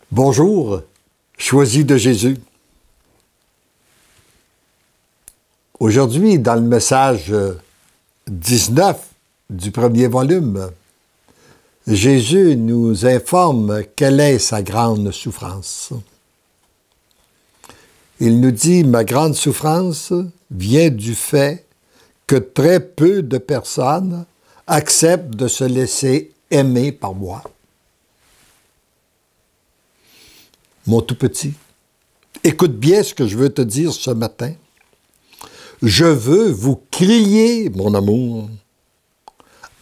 Bonjour, choisi de Jésus. Aujourd'hui, dans le message 19 du premier volume, Jésus nous informe quelle est sa grande souffrance. Il nous dit « Ma grande souffrance vient du fait que très peu de personnes acceptent de se laisser aimer par moi. » Mon tout petit, écoute bien ce que je veux te dire ce matin. Je veux vous crier mon amour.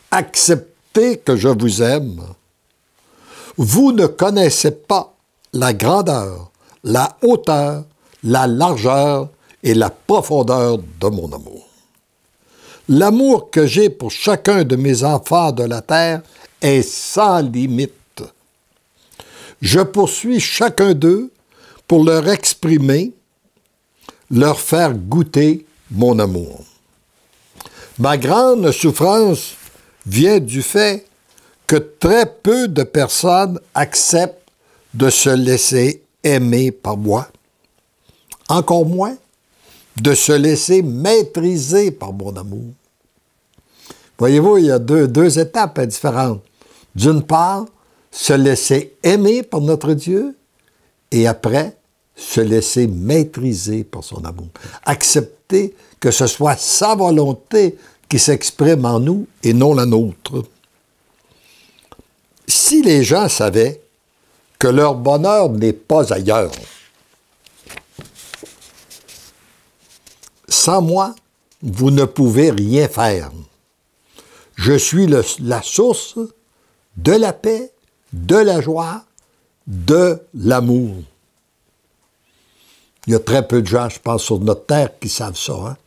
Acceptez que je vous aime. Vous ne connaissez pas la grandeur, la hauteur, la largeur et la profondeur de mon amour. L'amour que j'ai pour chacun de mes enfants de la terre est sans limite. Je poursuis chacun d'eux pour leur exprimer, leur faire goûter mon amour. Ma grande souffrance vient du fait que très peu de personnes acceptent de se laisser aimer par moi. Encore moins de se laisser maîtriser par mon amour. Voyez-vous, il y a deux étapes différentes. D'une part, se laisser aimer par notre Dieu et après, se laisser maîtriser par son amour. Accepter que ce soit sa volonté qui s'exprime en nous et non la nôtre. Si les gens savaient que leur bonheur n'est pas ailleurs, sans moi, vous ne pouvez rien faire. Je suis la source de la paix, de la joie, de l'amour. Il y a très peu de gens, je pense, sur notre terre qui savent ça, hein?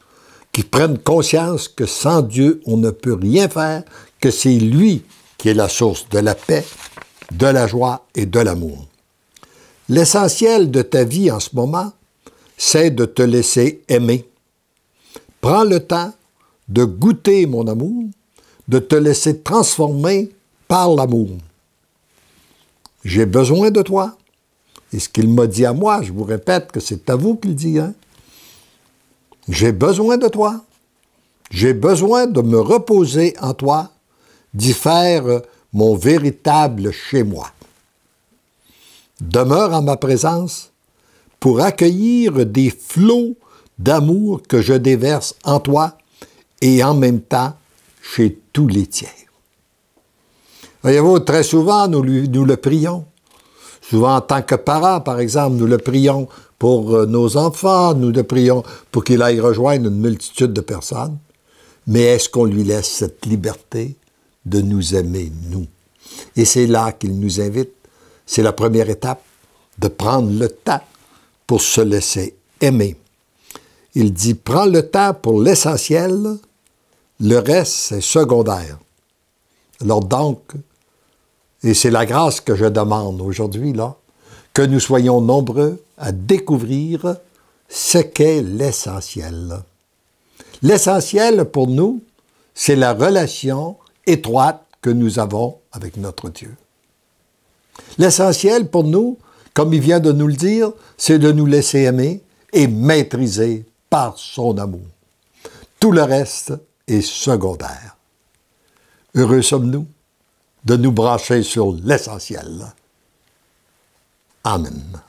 Qui prennent conscience que sans Dieu, on ne peut rien faire, que c'est lui qui est la source de la paix, de la joie et de l'amour. L'essentiel de ta vie en ce moment, c'est de te laisser aimer. Prends le temps de goûter mon amour, de te laisser transformer par l'amour. J'ai besoin de toi. Et ce qu'il m'a dit à moi, je vous répète que c'est à vous qu'il dit, hein? J'ai besoin de toi. J'ai besoin de me reposer en toi, d'y faire mon véritable chez moi. Demeure en ma présence pour accueillir des flots d'amour que je déverse en toi et en même temps chez tous les tiens. Voyez-vous, très souvent, nous le prions. Souvent, en tant que parents, par exemple, nous le prions pour nos enfants, nous le prions pour qu'il aille rejoindre une multitude de personnes. Mais est-ce qu'on lui laisse cette liberté de nous aimer, nous? Et c'est là qu'il nous invite. C'est la première étape, de prendre le temps pour se laisser aimer. Il dit, prends le temps pour l'essentiel, le reste, c'est secondaire. Alors donc, et c'est la grâce que je demande aujourd'hui, là, que nous soyons nombreux à découvrir ce qu'est l'essentiel. L'essentiel pour nous, c'est la relation étroite que nous avons avec notre Dieu. L'essentiel pour nous, comme il vient de nous le dire, c'est de nous laisser aimer et maîtriser par son amour. Tout le reste est secondaire. Heureux sommes-nous de nous brancher sur l'essentiel. Amen.